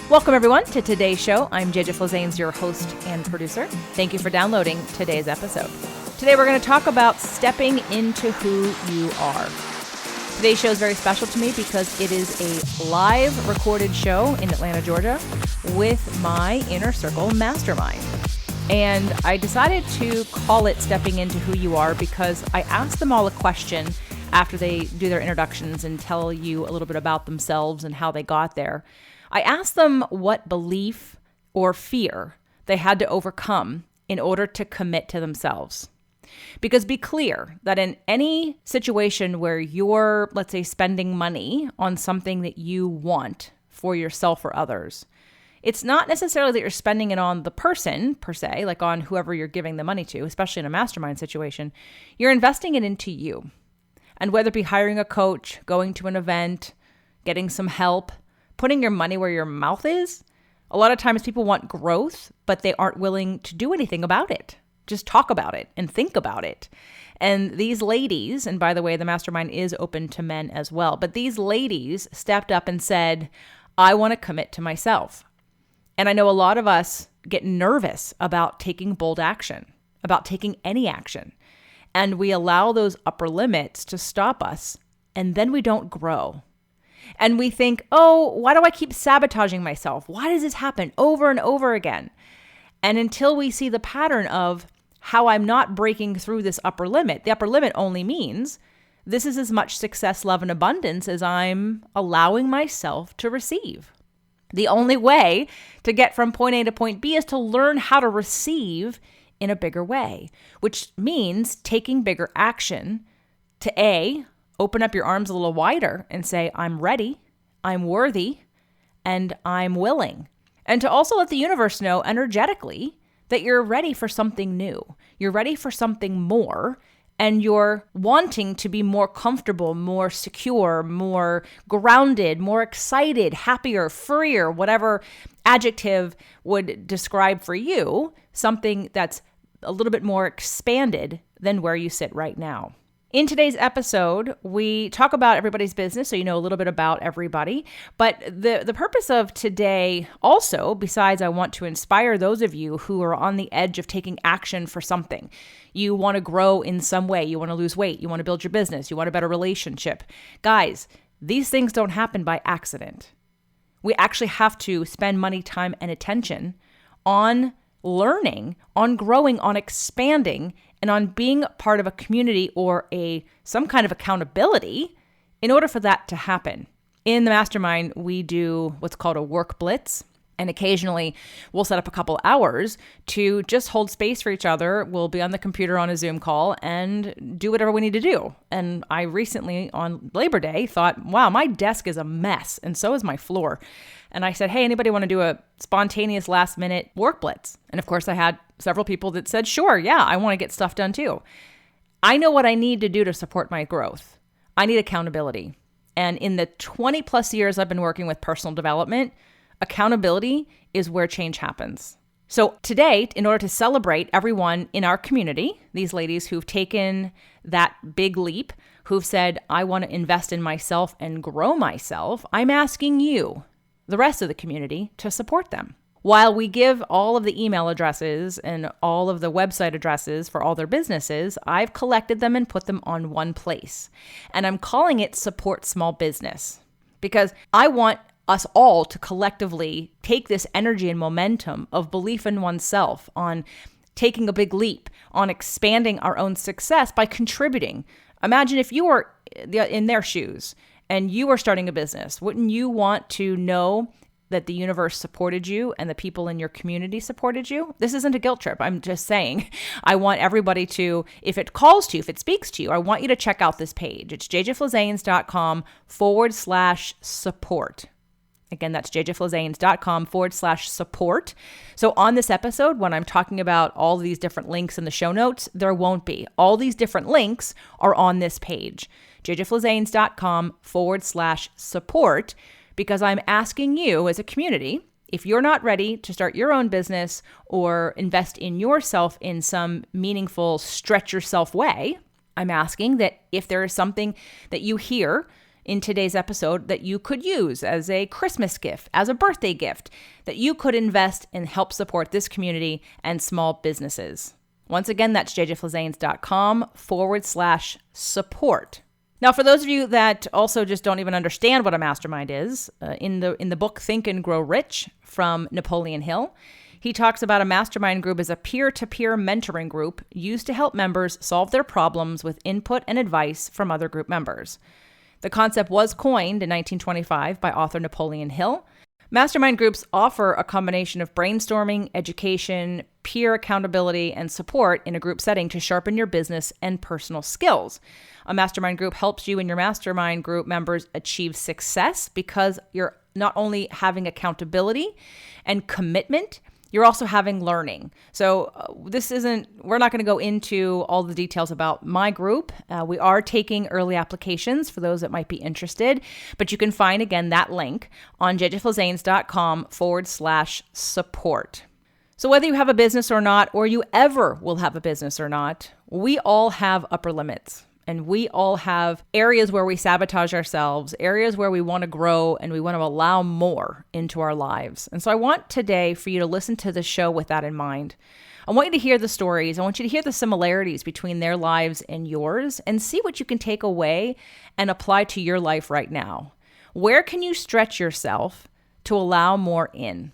Welcome, everyone, to today's show. I'm JJ Flizanes, your host and producer. Thank you for downloading today's episode. Today, we're going to talk about stepping into who you are. Today's show is very special to me because it is a live recorded show in Atlanta, Georgia with my Inner Circle Mastermind. And I decided to call it Stepping Into Who You Are because I asked them all a question after they do their introductions and tell you a little bit about themselves and how they got there. I asked them what belief or fear they had to overcome in order to commit to themselves. Because be clear that in any situation where you're, let's say, spending money on something that you want for yourself or others, it's not necessarily that you're spending it on the person per se, like on whoever you're giving the money to, especially in a mastermind situation. You're investing it into you. And whether it be hiring a coach, going to an event, getting some help, putting your money where your mouth is, a lot of times people want growth, but they aren't willing to do anything about it. Just talk about it and think about it. And these ladies, and by the way, the mastermind is open to men as well, but these ladies stepped up and said, I want to commit to myself. And I know a lot of us get nervous about taking bold action, about taking any action. And we allow those upper limits to stop us, and then we don't grow. And we think, oh, why do I keep sabotaging myself? Why does this happen over and over again? And until we see the pattern of how I'm not breaking through this upper limit, the upper limit only means this is as much success, love, and abundance as I'm allowing myself to receive. The only way to get from point A to point B is to learn how to receive in a bigger way, which means taking bigger action to A, open up your arms a little wider and say, I'm ready, I'm worthy, and I'm willing. And to also let the universe know energetically that you're ready for something new. You're ready for something more, and you're wanting to be more comfortable, more secure, more grounded, more excited, happier, freer, whatever adjective would describe for you, something that's a little bit more expanded than where you sit right now. In today's episode, we talk about everybody's business, so you know a little bit about everybody. But the purpose of today also, besides I want to inspire those of you who are on the edge of taking action for something. You want to grow in some way. You want to lose weight. You want to build your business. You want a better relationship. Guys, these things don't happen by accident. We actually have to spend money, time, and attention on learning, on growing, on expanding, and on being part of a community or some kind of accountability in order for that to happen. In the mastermind, we do what's called a work blitz. And occasionally we'll set up a couple hours to just hold space for each other. We'll be on the computer on a Zoom call and do whatever we need to do. And I recently on Labor Day thought, wow, my desk is a mess and so is my floor. And I said, hey, anybody want to do a spontaneous last minute work blitz? And of course I had several people that said, sure, yeah, I want to get stuff done too. I know what I need to do to support my growth. I need accountability. And in the 20 plus years I've been working with personal development, accountability is where change happens. So today, in order to celebrate everyone in our community, these ladies who've taken that big leap, who've said, I want to invest in myself and grow myself, I'm asking you, the rest of the community, to support them. While we give all of the email addresses and all of the website addresses for all their businesses, I've collected them and put them on one place. And I'm calling it Support Small Business because I want us all to collectively take this energy and momentum of belief in oneself, on taking a big leap, on expanding our own success by contributing. Imagine if you were in their shoes and you were starting a business. Wouldn't you want to know that the universe supported you and the people in your community supported you? This isn't a guilt trip. I'm just saying, I want everybody to, if it calls to you, if it speaks to you, I want you to check out this page. It's jjflizanes.com/support. Again, that's jjflizanes.com/support. So on this episode, when I'm talking about all these different links in the show notes, there won't be. All these different links are on this page, jjflizanes.com/support, because I'm asking you as a community, if you're not ready to start your own business or invest in yourself in some meaningful stretch yourself way, I'm asking that if there is something that you hear in today's episode that you could use as a Christmas gift, as a birthday gift, that you could invest and help support this community and small businesses. Once again, that's jjflizanes.com/support. Now, for those of you that also just don't even understand what a mastermind is, in the book Think and Grow Rich from Napoleon Hill, he talks about a mastermind group as a peer-to-peer mentoring group used to help members solve their problems with input and advice from other group members. The concept was coined in 1925 by author Napoleon Hill. Mastermind groups offer a combination of brainstorming, education, peer accountability, and support in a group setting to sharpen your business and personal skills. A mastermind group helps you and your mastermind group members achieve success because you're not only having accountability and commitment, you're also having learning. So we're not going to go into all the details about my group. We are taking early applications for those that might be interested, but you can find, again, that link on jjflizanes.com/support. So whether you have a business or not, or you ever will have a business or not, we all have upper limits. And we all have areas where we sabotage ourselves, areas where we want to grow and we want to allow more into our lives. And so I want today for you to listen to the show with that in mind. I want you to hear the stories. I want you to hear the similarities between their lives and yours and see what you can take away and apply to your life right now. Where can you stretch yourself to allow more in?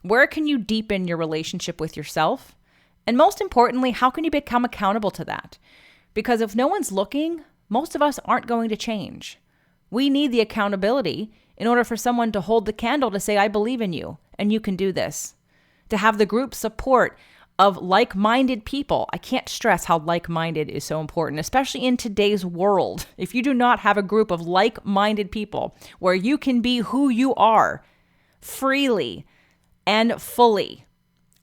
Where can you deepen your relationship with yourself? And most importantly, how can you become accountable to that? Because if no one's looking, most of us aren't going to change. We need the accountability in order for someone to hold the candle to say, I believe in you and you can do this. To have the group support of like-minded people. I can't stress how like-minded is so important, especially in today's world. If you do not have a group of like-minded people where you can be who you are freely and fully,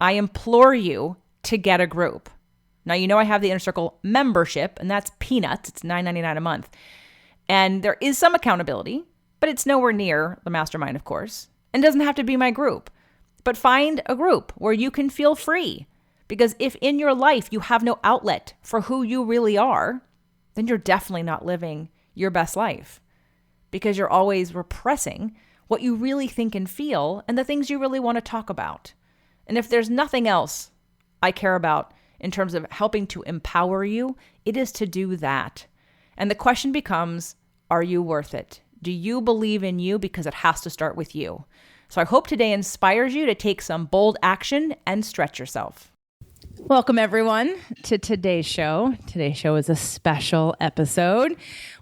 I implore you to get a group. Now, you know I have the Inner Circle membership, and that's peanuts. It's $9.99 a month. And there is some accountability, but it's nowhere near the mastermind, of course. And it doesn't have to be my group. But find a group where you can feel free. Because if in your life you have no outlet for who you really are, then you're definitely not living your best life. Because you're always repressing what you really think and feel and the things you really want to talk about. And if there's nothing else I care about in terms of helping to empower you, it is to do that. And the question becomes, are you worth it? Do you believe in you? Because it has to start with you. So I hope today inspires you to take some bold action and stretch yourself. Welcome, everyone, to today's show. Today's show is a special episode.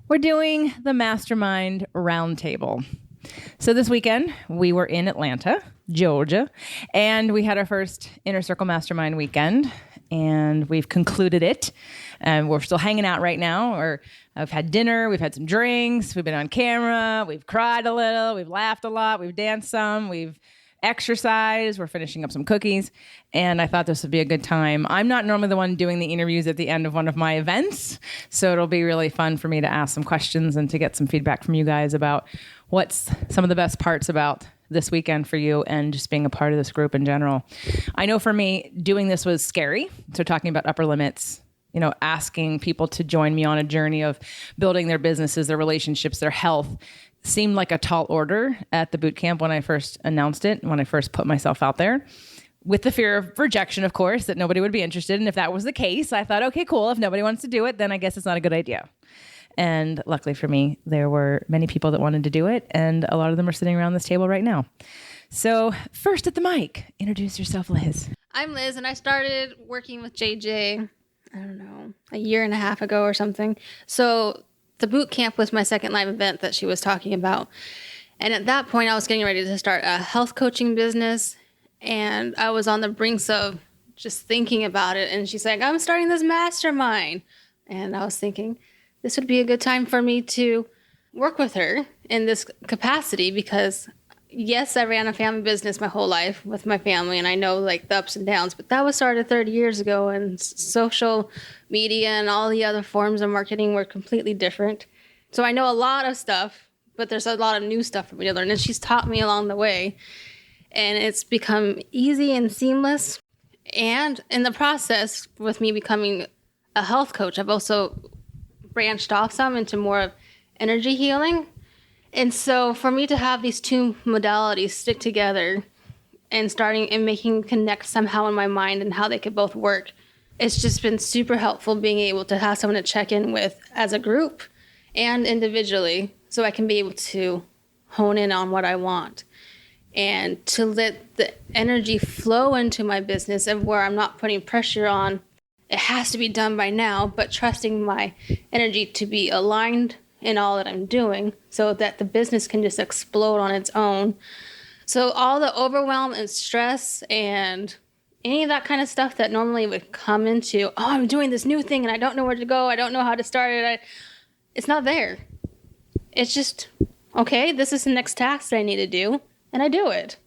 We're doing the Mastermind Roundtable. So this weekend, we were in Atlanta, Georgia, and we had our first Inner Circle Mastermind weekend. And we've concluded it. And we're still hanging out right now. I've had dinner. We've had some drinks. We've been on camera. We've cried a little. We've laughed a lot. We've danced some. We've exercised. We're finishing up some cookies. And I thought this would be a good time. I'm not normally the one doing the interviews at the end of one of my events. So it'll be really fun for me to ask some questions and to get some feedback from you guys about what's some of the best parts about this weekend for you and just being a part of this group in general. I know for me, doing this was scary. So talking about upper limits, asking people to join me on a journey of building their businesses, their relationships, their health seemed like a tall order at the boot camp when I first announced it, when I first put myself out there. With the fear of rejection, of course, that nobody would be interested. And if that was the case, I thought, okay, cool. If nobody wants to do it, then I guess it's not a good idea. And luckily for me, there were many people that wanted to do it. And a lot of them are sitting around this table right now. So first at the mic, introduce yourself, Liz. I'm Liz, and I started working with JJ, I don't know, a year and a half ago or something. So the boot camp was my second live event that she was talking about. And at that point, I was getting ready to start a health coaching business. And I was on the brinks of just thinking about it. And she's like, I'm starting this mastermind. And I was thinking, this would be a good time for me to work with her in this capacity because, yes, I ran a family business my whole life with my family, and I know like the ups and downs, but that was started 30 years ago, and social media and all the other forms of marketing were completely different. So I know a lot of stuff, but there's a lot of new stuff for me to learn, and she's taught me along the way, and it's become easy and seamless. And in the process, with me becoming a health coach, I've also branched off some into more of energy healing. And so for me to have these two modalities stick together and starting and making connect somehow in my mind and how they could both work, it's just been super helpful being able to have someone to check in with as a group and individually, so I can be able to hone in on what I want and to let the energy flow into my business, and where I'm not putting pressure on it has to be done by now, but trusting my energy to be aligned in all that I'm doing so that the business can just explode on its own. So all the overwhelm and stress and any of that kind of stuff that normally would come into, oh, I'm doing this new thing and I don't know where to go, I don't know how to start it, it's not there. It's just, okay, this is the next task that I need to do, and I do it.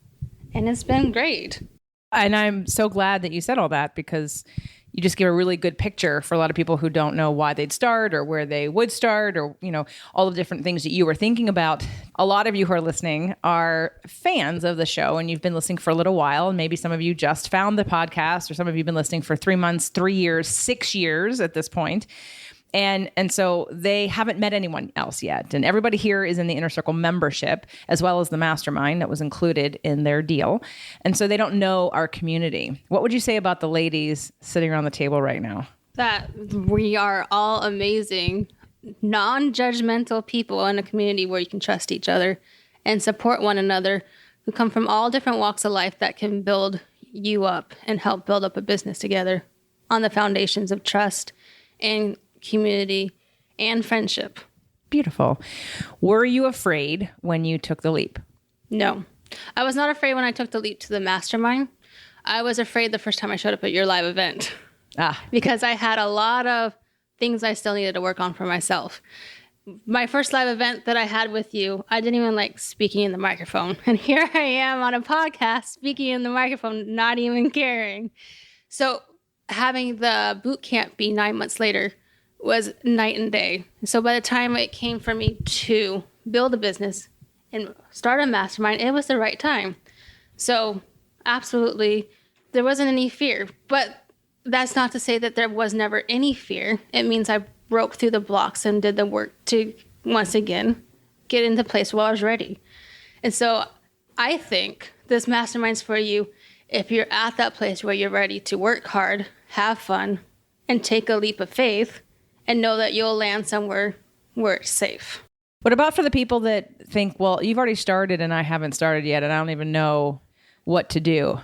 And it's been great. And I'm so glad that you said all that, because you just give a really good picture for a lot of people who don't know why they'd start or where they would start, or, you know, all the different things that you were thinking about. A lot of you who are listening are fans of the show, and you've been listening for a little while. And maybe some of you just found the podcast, or some of you have been listening for 3 months, 3 years, 6 years at this point. And so they haven't met anyone else yet. And everybody here is in the Inner Circle membership, as well as the mastermind that was included in their deal. And so they don't know our community. What would you say about the ladies sitting around the table right now? That we are all amazing, non-judgmental people in a community where you can trust each other and support one another, who come from all different walks of life that can build you up and help build up a business together on the foundations of trust and community and friendship. Beautiful. Were you afraid when you took the leap? No. I was not afraid when I took the leap to the mastermind. I was afraid the first time I showed up at your live event. Because I had a lot of things I still needed to work on for myself. My first live event that I had with you, I didn't even like speaking in the microphone. And here I am on a podcast speaking in the microphone, not even caring. So having the boot camp be 9 months later was night and day. So by the time it came for me to build a business and start a mastermind, it was the right time. So absolutely, there wasn't any fear. But that's not to say that there was never any fear. It means I broke through the blocks and did the work to, once again, get into place while I was ready. And so I think this mastermind's for you if you're at that place where you're ready to work hard, have fun, and take a leap of faith, and know that you'll land somewhere where it's safe. What about for the people that think, well, you've already started and I haven't started yet, and I don't even know what to do?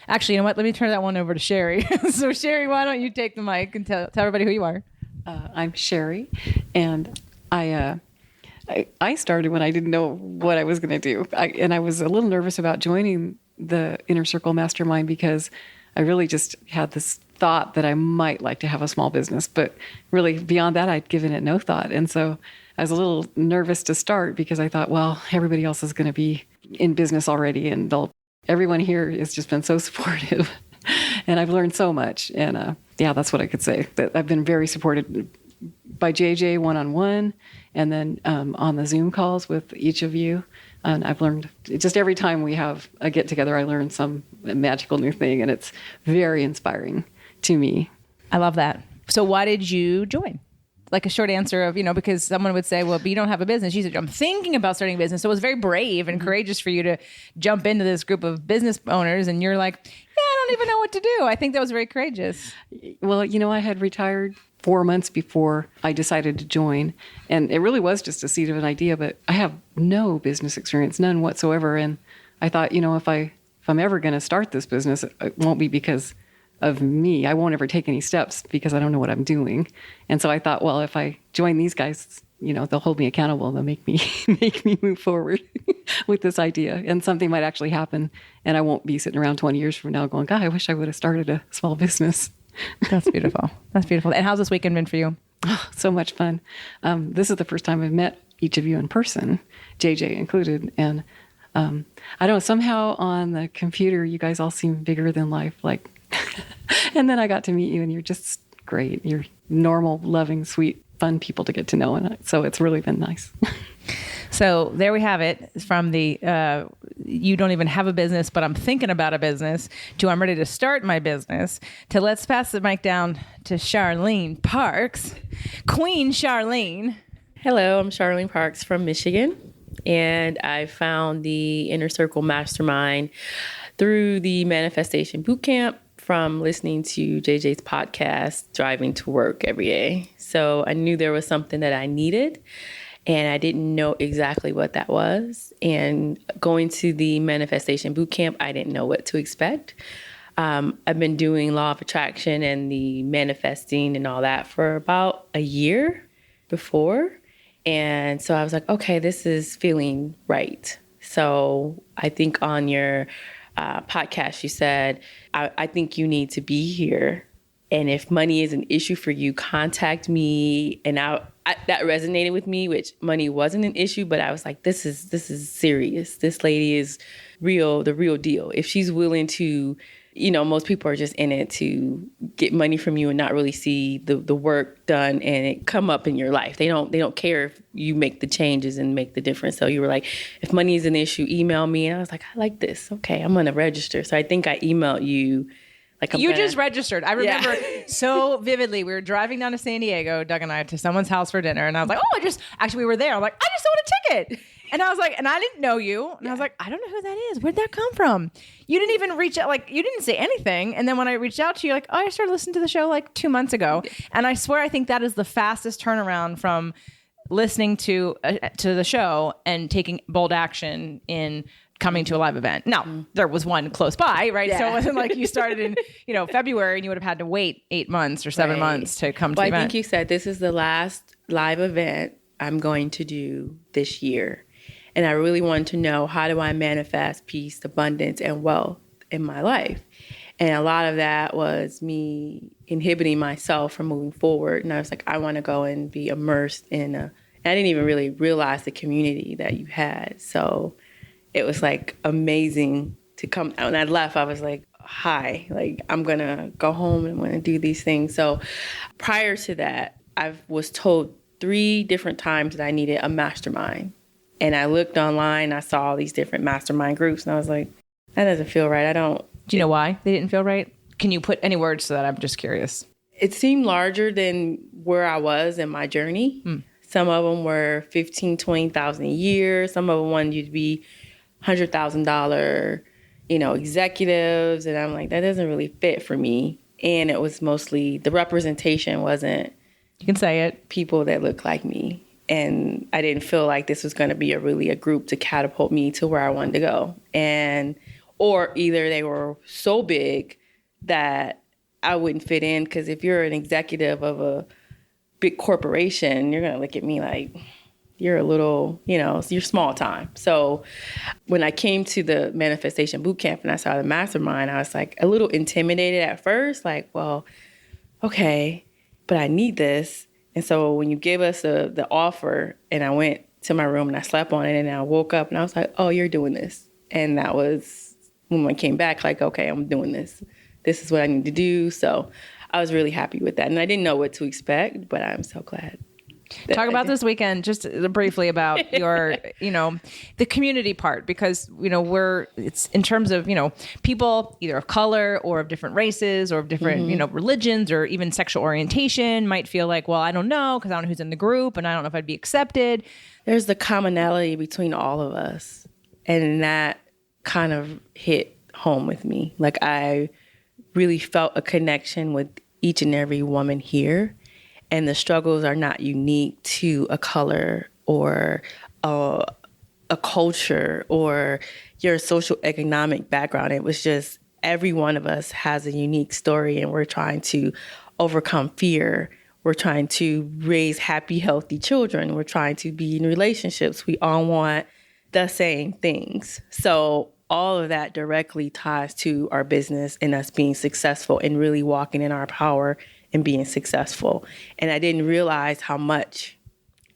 Actually, you know what? Let me turn that one over to Sherry. So Sherry, why don't you take the mic and tell everybody who you are? I'm Sherry, and I started when I didn't know what I was going to do. I was a little nervous about joining the Inner Circle Mastermind because I really just had this thought that I might like to have a small business, but really beyond that, I'd given it no thought. And so I was a little nervous to start because I thought, well, everybody else is going to be in business already, and everyone here has just been so supportive. And I've learned so much. And yeah, that's what I could say. That I've been very supported by JJ one-on-one, and then on the Zoom calls with each of you. And I've learned, just every time we have a get together, I learn some magical new thing, and it's very inspiring to me. I love that. So why did you join? Like a short answer of, because someone would say, well, but you don't have a business. You said, I'm thinking about starting a business. So it was very brave and courageous for you to jump into this group of business owners. And you're like, yeah, I don't even know what to do. I think that was very courageous. Well, I had retired 4 months before I decided to join. And it really was just a seed of an idea, but I have no business experience, none whatsoever. And I thought, if I'm ever going to start this business, it won't be because of me. I won't ever take any steps because I don't know what I'm doing. And so I thought, well, if I join these guys, they'll hold me accountable and they'll make me move forward with this idea. And something might actually happen, and I won't be sitting around 20 years from now going, God, I wish I would have started a small business. That's beautiful. That's beautiful. And how's this weekend been for you? Oh, so much fun. This is the first time I've met each of you in person, JJ included. And I don't know, somehow on the computer, you guys all seem bigger than life. And then I got to meet you, and you're just great. You're normal, loving, sweet, fun people to get to know. And so it's really been nice. So there we have it, from the you don't even have a business, but I'm thinking about a business, to I'm ready to start my business, to let's pass the mic down to Charlene Parks, Queen Charlene. Hello, I'm Charlene Parks from Michigan. And I found the Inner Circle Mastermind through the Manifestation Bootcamp from listening to JJ's podcast, driving to work every day. So I knew there was something that I needed, and I didn't know exactly what that was. And going to the Manifestation Bootcamp, I didn't know what to expect. I've been doing law of attraction and the manifesting and all that for about a year before. And so I was like, okay, this is feeling right. So I think on your podcast, you said, I think you need to be here. And if money is an issue for you, contact me. And that resonated with me, which money wasn't an issue, but I was like, this is serious. This lady is real, the real deal. If she's willing to, most people are just in it to get money from you and not really see the work done and it come up in your life. They don't care if you make the changes and make the difference. So you were like, if money is an issue, email me. And I was like, I like this. Okay, I'm going to register. So I think I emailed you. Just registered. I remember so vividly. We were driving down to San Diego, Doug and I, to someone's house for dinner. And I was like, we were there. I'm like, I just sold a ticket. And I was like, and I didn't know you. And I was like, I don't know who that is. Where'd that come from? You didn't even reach out. Like, you didn't say anything. And then when I reached out to you, like, I started listening to the show like 2 months ago. And I swear, I think that is the fastest turnaround from listening to the show and taking bold action in coming to a live event. Now, there was one close by, right? Yeah. So it wasn't like you started in, February and you would have had to wait 8 months or 7 months to come to the event. I think you said this is the last live event I'm going to do this year. And I really wanted to know, how do I manifest peace, abundance, and wealth in my life? And a lot of that was me inhibiting myself from moving forward. And I was like, I want to go and be immersed in I didn't even really realize the community that you had. So it was like amazing to come. When I left, I was like, hi, like I'm going to go home and I'm going to do these things. So prior to that, I was told 3 different times that I needed a mastermind. And I looked online, I saw all these different mastermind groups, and I was like, that doesn't feel right. Do you know why they didn't feel right? Can you put any words to that? I'm just curious. It seemed larger than where I was in my journey. Some of them were $15,000, $20,000 a year. Some of them wanted you to be $100,000, executives. And I'm like, that doesn't really fit for me. And it was mostly, the representation wasn't. You can say it. People that look like me. And I didn't feel like this was going to be a group to catapult me to where I wanted to go. Or either they were so big that I wouldn't fit in. Because if you're an executive of a big corporation, you're going to look at me like, you're a little, you're small time. So when I came to the Manifestation Bootcamp and I saw the mastermind, I was like a little intimidated at first. Like, well, okay, but I need this. And so when you gave us the offer and I went to my room and I slept on it and I woke up and I was like, oh, you're doing this. And that was when I came back, like, okay, I'm doing this. This is what I need to do. So I was really happy with that. And I didn't know what to expect, but I'm so glad. Talk about this weekend, just briefly about your, the community part, because, it's in terms of, people either of color or of different races or of different, religions or even sexual orientation might feel like, well, I don't know, because I don't know who's in the group and I don't know if I'd be accepted. There's the commonality between all of us. And that kind of hit home with me. Like I really felt a connection with each and every woman here. And the struggles are not unique to a color or a culture or your social economic background. It was just every one of us has a unique story, and we're trying to overcome fear. We're trying to raise happy, healthy children. We're trying to be in relationships. We all want the same things. So all of that directly ties to our business and us being successful and really walking in our power and being successful. And I didn't realize how much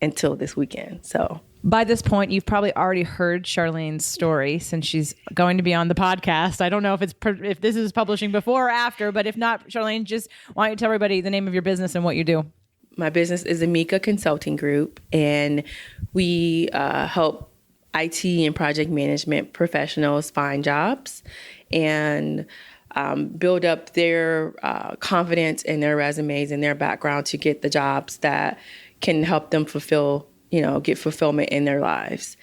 until this weekend. So by this point, you've probably already heard Charlene's story since she's going to be on the podcast. I don't know if this is publishing before or after, but if not, Charlene, just why don't you tell everybody the name of your business and what you do? My business is Amika Consulting Group, and we help IT and project management professionals find jobs and build up their confidence in their resumes and their background to get the jobs that can help them fulfill, get fulfillment in their lives.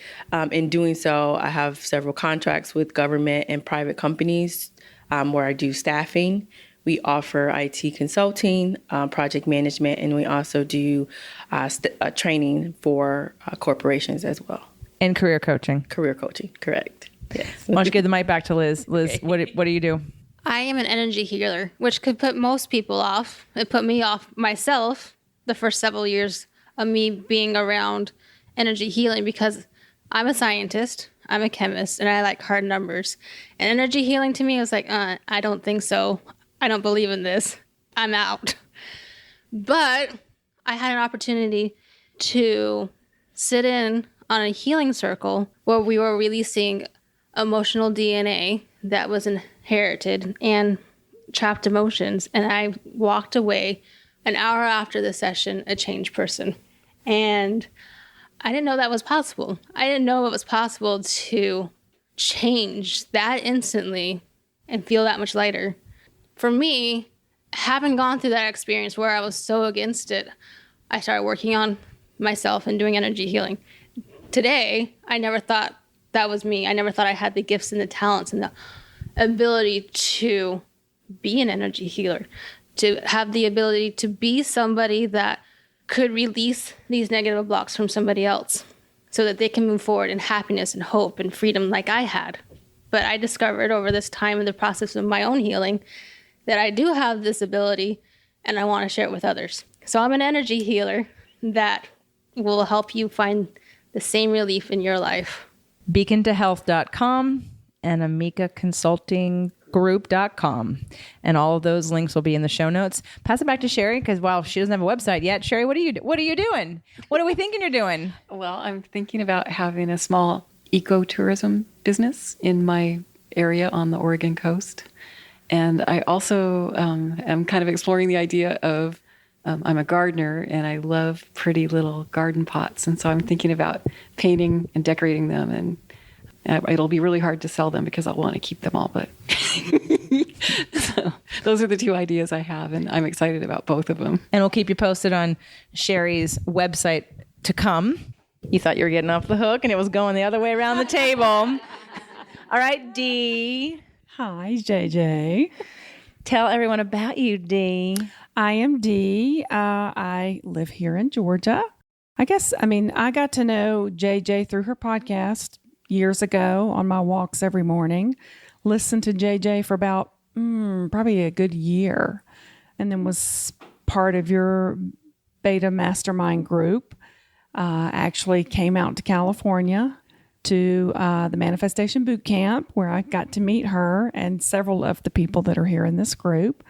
In doing so, I have several contracts with government and private companies where I do staffing. We offer IT consulting, project management, and we also do training for corporations as well. And career coaching. Career coaching, correct. Yes. Why don't you give the mic back to Liz? Liz, what do you do? I am an energy healer, which could put most people off. It put me off myself the first several years of me being around energy healing because I'm a scientist, I'm a chemist, and I like hard numbers. And energy healing to me was like, I don't think so. I don't believe in this. I'm out. But I had an opportunity to sit in on a healing circle where we were releasing emotional DNA that was inherited and trapped emotions. And I walked away an hour after the session, a changed person. And I didn't know that was possible. I didn't know it was possible to change that instantly and feel that much lighter. For me, having gone through that experience where I was so against it, I started working on myself and doing energy healing. Today, I never thought that was me. I never thought I had the gifts and the talents and the ability to be an energy healer, to have the ability to be somebody that could release these negative blocks from somebody else so that they can move forward in happiness and hope and freedom like I had. But I discovered over this time in the process of my own healing that I do have this ability and I want to share it with others. So I'm an energy healer that will help you find the same relief in your life. beacontohealth.com and amikaconsultinggroup.com. And all of those links will be in the show notes. Pass it back to Sherry because, wow, she doesn't have a website yet. Sherry, what are you doing? What are we thinking you're doing? Well, I'm thinking about having a small ecotourism business in my area on the Oregon coast. And I also am kind of exploring the idea of I'm a gardener and I love pretty little garden pots. And so I'm thinking about painting and decorating them. And it'll be really hard to sell them because I'll want to keep them all. But so those are the two ideas I have. And I'm excited about both of them. And we'll keep you posted on Sherry's website to come. You thought you were getting off the hook and it was going the other way around the table. All right, Dee. Hi, JJ. Tell everyone about you, Dee. I am Dee. I live here in Georgia. I got to know JJ through her podcast years ago on my walks every morning. Listened to JJ for about probably a good year, and then was part of your beta mastermind group. Actually came out to California to the Manifestation Boot Camp where I got to meet her and several of the people that are here in this group.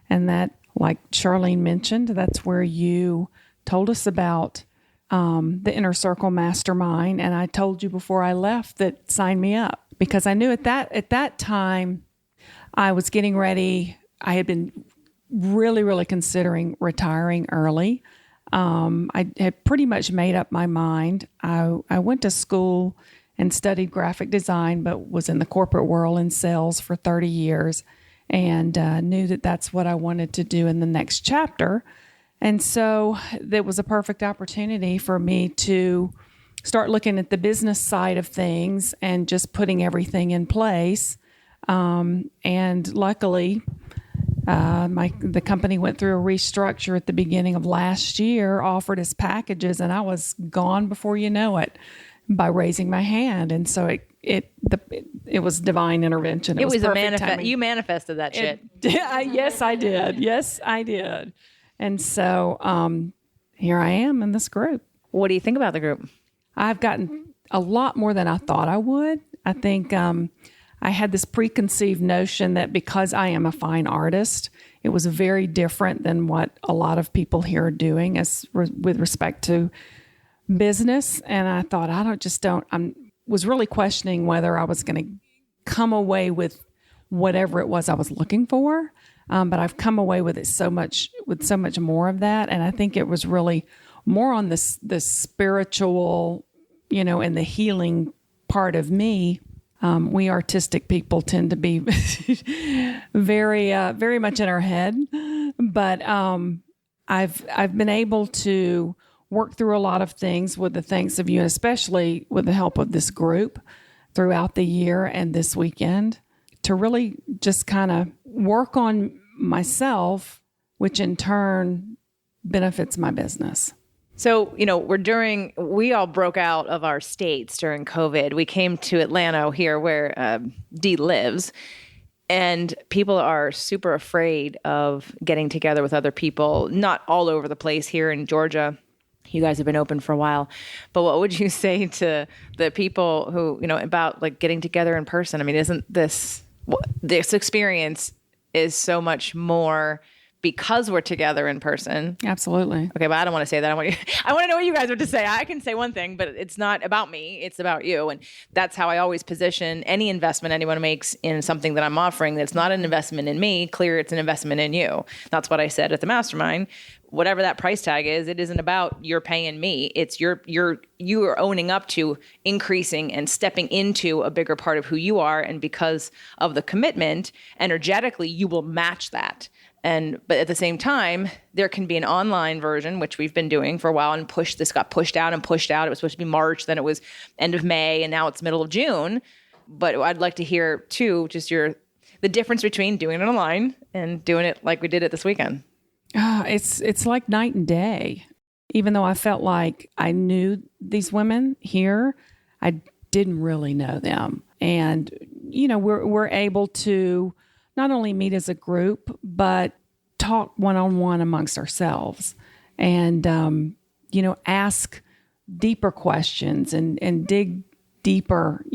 And that, like Charlene mentioned, that's where you told us about the Inner Circle Mastermind. And I told you before I left that sign me up because I knew at that time I was getting ready. I had been really, really considering retiring early. I had pretty much made up my mind. I went to school and studied graphic design, but was in the corporate world in sales for 30 years and knew that that's what I wanted to do in the next chapter. And so there was a perfect opportunity for me to start looking at the business side of things and just putting everything in place. And luckily, the company went through a restructure at the beginning of last year, offered us packages, and I was gone before you know it by raising my hand. And so it was divine intervention. It was a manifest. You manifested that shit. Yes, I did. Yes, I did. And so here I am in this group. What do you think about the group? I've gotten a lot more than I thought I would. I think I had this preconceived notion that because I am a fine artist, it was very different than what a lot of people here are doing with respect to business. And I thought, I was really questioning whether I was going to come away with whatever it was I was looking for. But I've come away with so much more of that. And I think it was really more on this spiritual, and the healing part of me. We artistic people tend to be very, very much in our head, but I've been able to work through a lot of things with the thanks of you, and especially with the help of this group throughout the year and this weekend, to really just kind of work on myself, which in turn benefits my business. So, we all broke out of our states during COVID. We came to Atlanta here where Dee lives, and people are super afraid of getting together with other people, not all over the place here in Georgia. You guys have been open for a while, but what would you say to the people who, about like getting together in person? I mean, isn't this experience is so much more because we're together in person? Absolutely. Okay, but I don't want to say that. I want to know what you guys have to say. I can say one thing, but it's not about me. It's about you. And that's how I always position any investment anyone makes in something that I'm offering. That's not an investment in me. Clear, it's an investment in you. That's what I said at the mastermind. Whatever that price tag is, it isn't about you're paying me. It's you are owning up to increasing and stepping into a bigger part of who you are. And because of the commitment, energetically, you will match that. But at the same time, there can be an online version, which we've been doing for a while, and this got pushed out and pushed out. It was supposed to be March, then it was end of May, and now it's middle of June. But I'd like to hear too, just the difference between doing it online and doing it like we did it this weekend. It's like night and day. Even though I felt like I knew these women here, I didn't really know them. And we're able to not only meet as a group, but talk one-on-one amongst ourselves and, ask deeper questions and dig deeper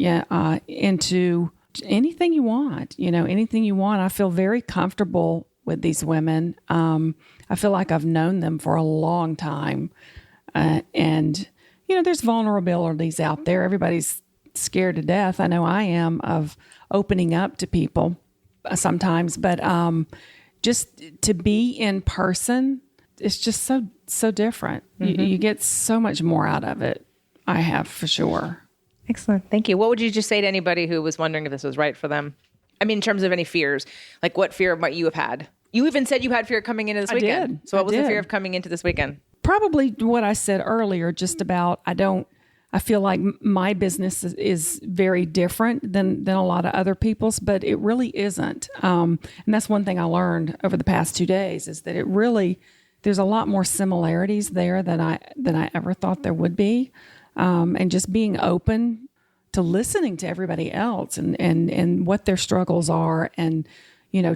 into anything you want, anything you want. I feel very comfortable with these women. I feel like I've known them for a long time. And there's vulnerabilities out there. Everybody's scared to death. I know I am of opening up to people sometimes, but just to be in person, it's just so different. Mm-hmm. You get so much more out of it. I have, for sure. Excellent. Thank you. What would you just say to anybody who was wondering if this was right for them? I mean, in terms of any fears, like what fear might you have had? You even said you had fear coming into this weekend. I did. So what was the fear of coming into this weekend? Probably what I said earlier, just about I feel like my business is very different than a lot of other people's, but it really isn't. And that's one thing I learned over the past 2 days is that there's a lot more similarities there than I ever thought there would be. And just being open to listening to everybody else and what their struggles are, and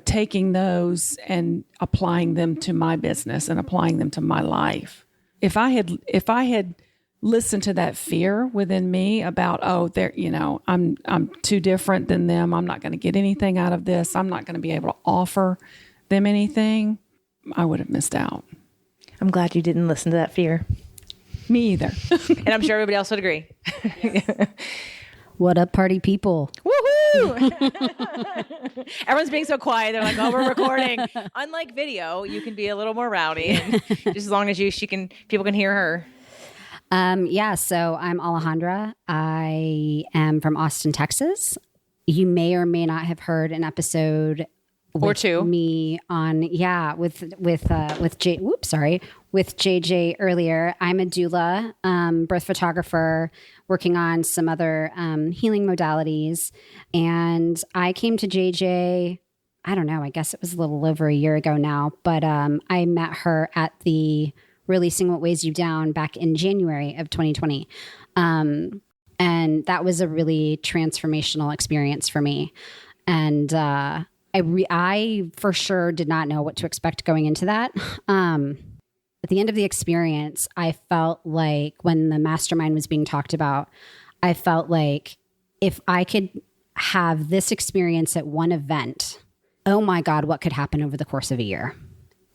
taking those and applying them to my business and applying them to my life. If I had listened to that fear within me about, I'm too different than them, I'm not going to get anything out of this, I'm not going to be able to offer them anything, I would have missed out. I'm glad you didn't listen to that fear. Me either. And I'm sure everybody else would agree. What up, party people? Woohoo! Everyone's being so quiet. They're like, "Oh, we're recording." Unlike video, you can be a little more rowdy, and just as long as people can hear her. So I'm Alejandra. I am from Austin, Texas. You may or may not have heard an episode or two me on with JJ earlier. I'm a doula, birth photographer, working on some other healing modalities, and I came to JJ, I don't know, I guess it was a little over a year ago now, but I met her at the Releasing What Weighs You Down back in January of 2020. And that was a really transformational experience for me. And I for sure did not know what to expect going into that. At the end of the experience, I felt like when the mastermind was being talked about, I felt like if I could have this experience at one event, oh my God, what could happen over the course of a year?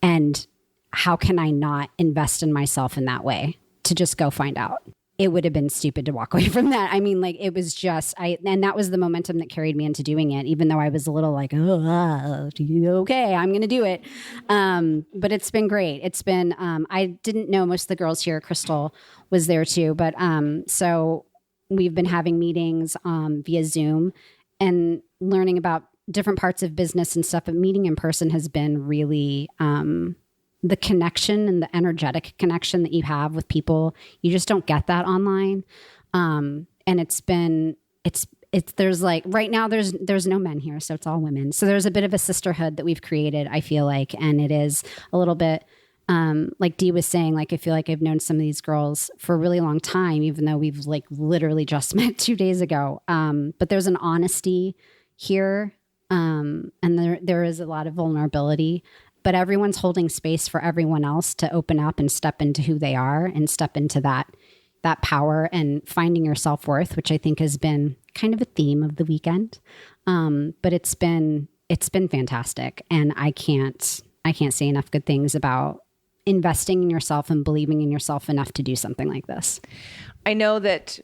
And how can I not invest in myself in that way to just go find out? It would have been stupid to walk away from that. I mean, like, it was just, and that was the momentum that carried me into doing it, even though I was a little like, okay, I'm going to do it. But it's been great. It's been, I didn't know most of the girls here. Crystal was there too. But so we've been having meetings via Zoom and learning about different parts of business and stuff. But meeting in person has been really the connection and the energetic connection that you have with people, you just don't get that online. And there's like right now there's no men here, so it's all women. So there's a bit of a sisterhood that we've created, I feel like, and it is a little bit like Dee was saying, like I feel like I've known some of these girls for a really long time, even though we've like literally just met 2 days ago. But there's an honesty here, and there is a lot of vulnerability. But everyone's holding space for everyone else to open up and step into who they are and step into that power and finding your self-worth, which I think has been kind of a theme of the weekend. But it's been fantastic. And I can't say enough good things about investing in yourself and believing in yourself enough to do something like this. I know that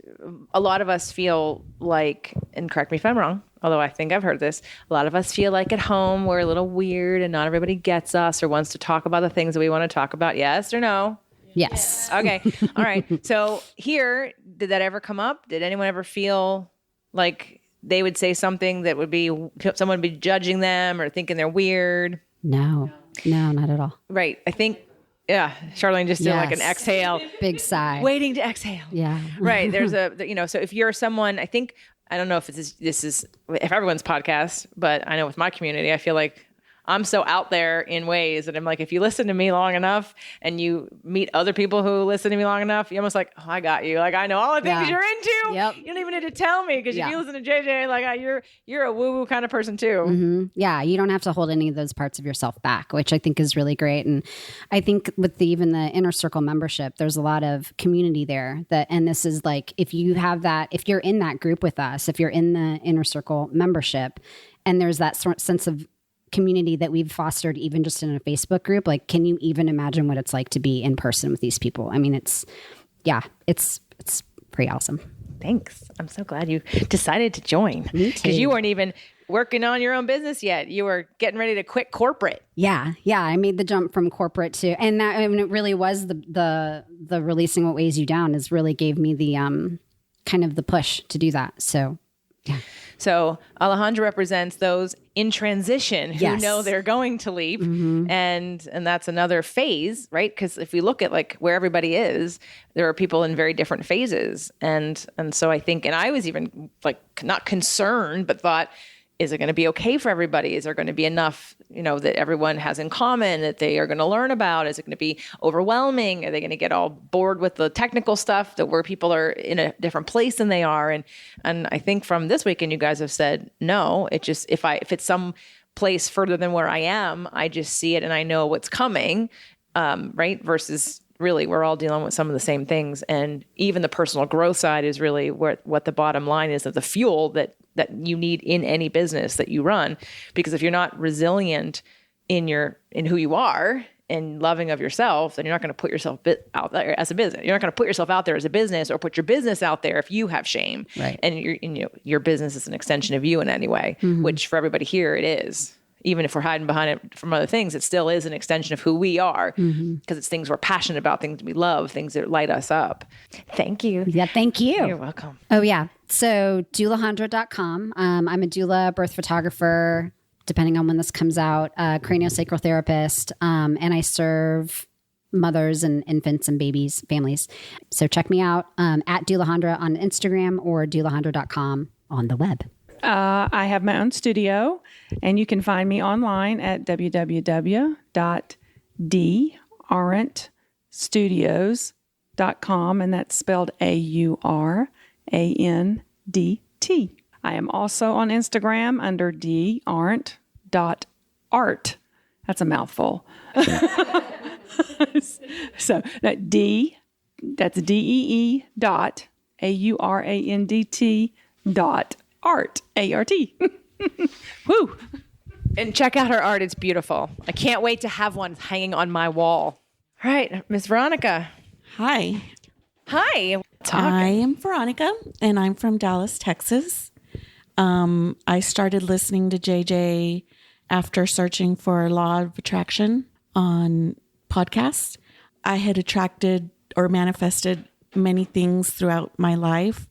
a lot of us feel like, and correct me if I'm wrong, although I think I've heard this, a lot of us feel like at home we're a little weird and not everybody gets us or wants to talk about the things that we want to talk about. Yes or no? Yes. Okay. All right. So here, did that ever come up? Did anyone ever feel like they would say something that would be, someone would be judging them or thinking they're weird? No, not at all. Right. I think, yeah, Charlene just did like an exhale. Big sigh. Waiting to exhale. Yeah. Right. There's so if you're someone, I think, I don't know if this is if everyone's podcast, but I know with my community, I feel like I'm so out there in ways that I'm like, if you listen to me long enough and you meet other people who listen to me long enough, you're almost like, oh, I got you. Like, I know all the things you're into. Yep. You don't even need to tell me because if you listen to JJ, like you're a woo-woo kind of person too. Mm-hmm. Yeah. You don't have to hold any of those parts of yourself back, which I think is really great. And I think with even the Inner Circle membership, there's a lot of community there and this is like, if you have that, if you're in that group with us, if you're in the Inner Circle membership and there's that sense of community that we've fostered even just in a Facebook group, like, can you even imagine what it's like to be in person with these people? I mean, it's pretty awesome. Thanks. I'm so glad you decided to join. Me too. Because you weren't even working on your own business yet. You were getting ready to quit corporate. Yeah. I made the jump from corporate to, and that, I mean, it really was the releasing what weighs you down is really gave me the kind of the push to do that. So yeah. So Alejandra represents those in transition who know they're going to leap. Mm-hmm. And that's another phase, right? Because if we look at like where everybody is, there are people in very different phases. And so I think, and I was even like not concerned, but thought, is it going to be okay for everybody? Is there going to be enough, that everyone has in common that they are going to learn about? Is it going to be overwhelming? Are they going to get all bored with the technical stuff where people are in a different place than they are? And I think from this weekend, you guys have said, no, it just, if it's some place further than where I am, I just see it and I know what's coming, right? Versus really, we're all dealing with some of the same things. And even the personal growth side is really what the bottom line is of the fuel that you need in any business that you run. Because if you're not resilient in who you are and loving of yourself, then you're not going to put yourself out there as a business. You're not going to put yourself out there as a business or put your business out there if you have shame. Right. And your business is an extension of you in any way, which for everybody here it is. Even if we're hiding behind it from other things, it still is an extension of who we are because it's things we're passionate about, things we love, things that light us up. Thank you. Yeah, thank you. You're welcome. Oh, yeah. So doulahandra.com. I'm a doula, birth photographer, depending on when this comes out, craniosacral therapist, and I serve mothers and infants and babies, families. So check me out at doulahandra on Instagram or doulahandra.com on the web. I have my own studio, and you can find me online at www.darentstudios.com, and that's spelled AURANDT. I am also on Instagram under darent.art. That's a mouthful. So that's DEE dot AURANDT dot art, A-R-T. Woo! And check out her art. It's beautiful. I can't wait to have one hanging on my wall. All right, Miss Veronica. Hi. Hi. I am Veronica, and I'm from Dallas, Texas. I started listening to JJ after searching for Law of Attraction on podcasts. I had attracted or manifested many things throughout my life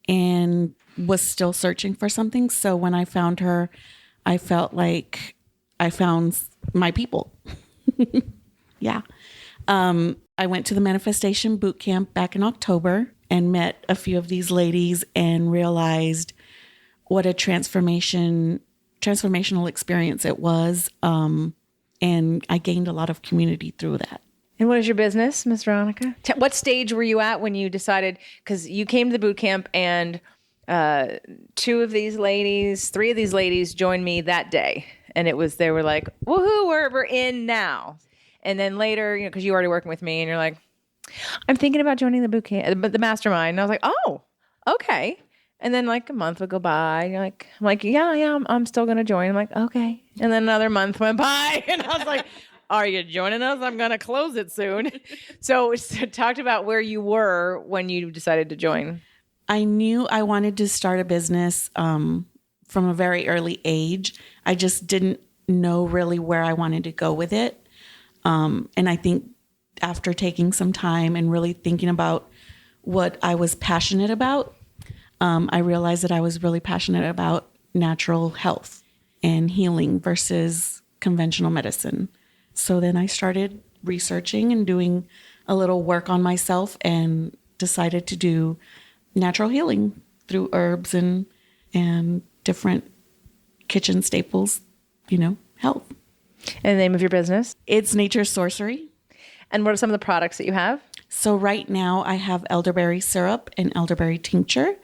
and was still searching for something. So when I found her, I felt like I found my people. Yeah. I went to the Manifestation Boot Camp back in October and met a few of these ladies and realized what a transformational experience it was. And I gained a lot of community through that. And what is your business, Miss Veronica? What stage were you at when you decided, because you came to the boot camp and three of these ladies joined me that day. And they were like, woohoo, we're in now. And then later, because you were already working with me and you're like, I'm thinking about joining the boot camp, the mastermind. And I was like, oh, okay. And then like a month would go by. And you're like, I'm like, yeah, I'm still going to join. I'm like, okay. And then another month went by and I was like, are you joining us? I'm going to close it soon. So talked about where you were when you decided to join. I knew I wanted to start a business from a very early age. I just didn't know really where I wanted to go with it. And I think after taking some time and really thinking about what I was passionate about, I realized that I was really passionate about natural health and healing versus conventional medicine. So then I started researching and doing a little work on myself and decided to do natural healing through herbs and different kitchen staples, health. And the name of your business? It's Nature's Sorcery. And what are some of the products that you have? So right now I have elderberry syrup and elderberry tincture,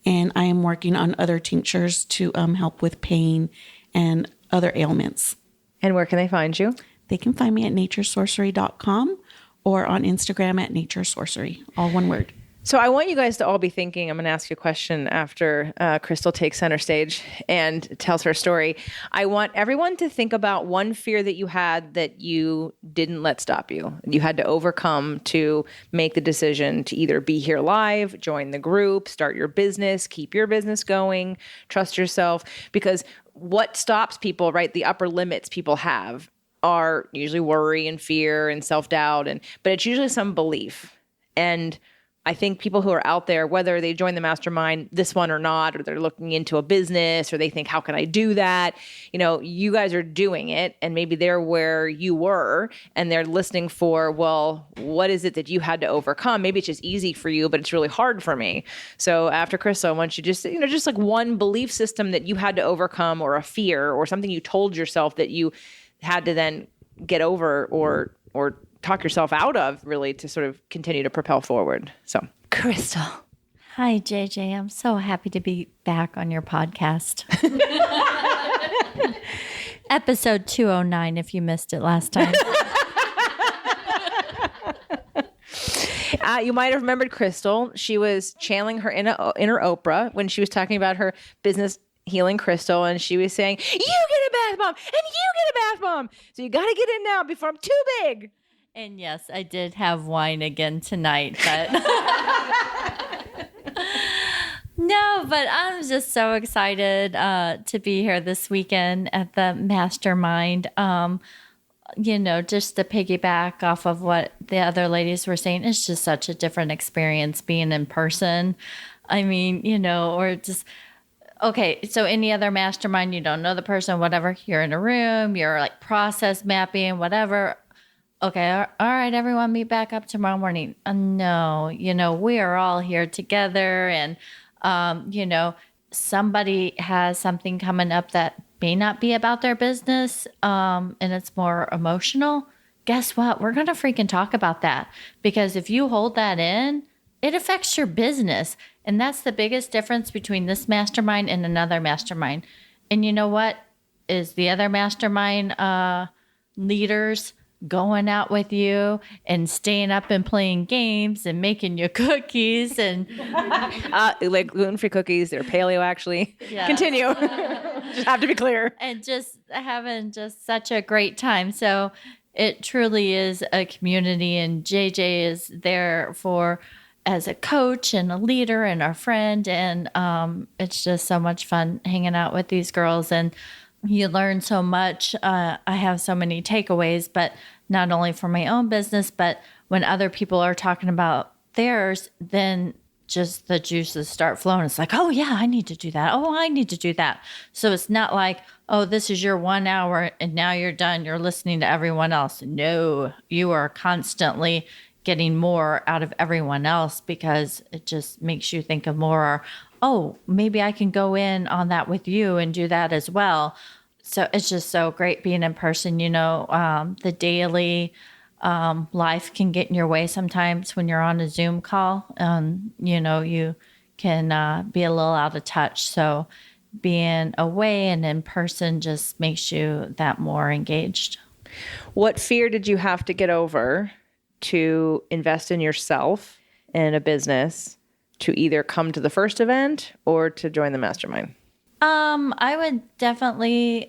and I am working on other tinctures to help with pain and other ailments. And where can they find you? They can find me at naturesorcery.com or on Instagram at naturesorcery, all one word. So I want you guys to all be thinking, I'm going to ask you a question after Crystal takes center stage and tells her story. I want everyone to think about one fear that you had that you didn't let stop you. You had to overcome to make the decision to either be here live, join the group, start your business, keep your business going, trust yourself. Because what stops people, right, the upper limits people have are usually worry and fear and self-doubt, but it's usually some belief. And I think people who are out there, whether they join the mastermind, this one or not, or they're looking into a business, or they think, how can I do that? You guys are doing it, and maybe they're where you were, and they're listening for, well, what is it that you had to overcome? Maybe it's just easy for you, but it's really hard for me. So after Crystal, I want you just like one belief system that you had to overcome, or a fear, or something you told yourself that you had to then get over or talk yourself out of, really, to sort of continue to propel forward. So, Crystal. Hi, JJ. I'm so happy to be back on your podcast. Episode 209, if you missed it last time. You might have remembered Crystal. She was channeling her inner Oprah when she was talking about her business healing crystal, and she was saying, you get a bath bomb, and you get a bath bomb. So you got to get in now before I'm too big. And yes, I did have wine again tonight, but no, but I'm just so excited to be here this weekend at the mastermind. Just to piggyback off of what the other ladies were saying, it's just such a different experience being in person. I mean, or just, okay, so any other mastermind, you don't know the person, whatever, you're in a room, you're like process mapping, whatever. Okay, all right, everyone, meet back up tomorrow morning. No, we are all here together, and, somebody has something coming up that may not be about their business, and it's more emotional. Guess what? We're going to freaking talk about that, because if you hold that in, it affects your business. And that's the biggest difference between this mastermind and another mastermind. And you know what? Is the other mastermind leaders going out with you and staying up and playing games and making you cookies and like gluten-free cookies. They're paleo, actually. Yes. Continue. Just have to be clear. And just having just such a great time. So it truly is a community, and JJ is there as a coach and a leader and our friend. And it's just so much fun hanging out with these girls, and you learn so much. I have so many takeaways, but not only for my own business, but when other people are talking about theirs, then just the juices start flowing. It's like, oh yeah, I need to do that. Oh, I need to do that. So it's not like, oh, this is your 1 hour and now you're done. You're listening to everyone else. No, you are constantly getting more out of everyone else because it just makes you think of more. Oh, maybe I can go in on that with you and do that as well. So it's just so great being in person. The daily life can get in your way sometimes when you're on a Zoom call. You can be a little out of touch. So being away and in person just makes you that more engaged. What fear did you have to get over to invest in yourself and a business to either come to the first event or to join the mastermind? I would definitely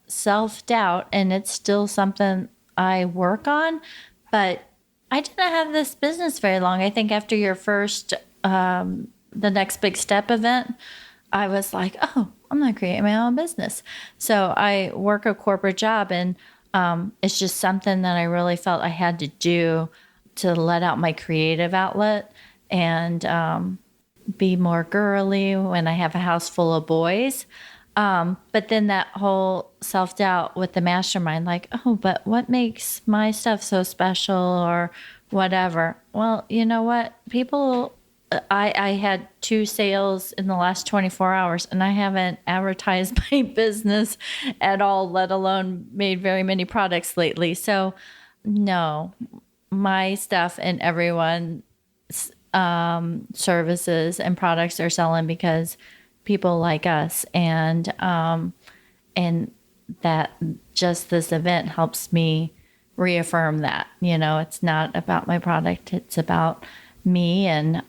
self-doubt, and it's still something I work on, but I didn't have this business very long. I think after your first, the next big step event, I was like, oh, I'm going to create my own business. So I work a corporate job, and it's just something that I really felt I had to do to let out my creative outlet and be more girly when I have a house full of boys. But then that whole self-doubt with the mastermind, like, oh, but what makes my stuff so special or whatever? Well, you know what? I had 2 sales in the last 24 hours and I haven't advertised my business at all, let alone made very many products lately. So no, my stuff and everyone's services and products are selling because people like us, and that just this event helps me reaffirm that. It's not about my product, it's about me and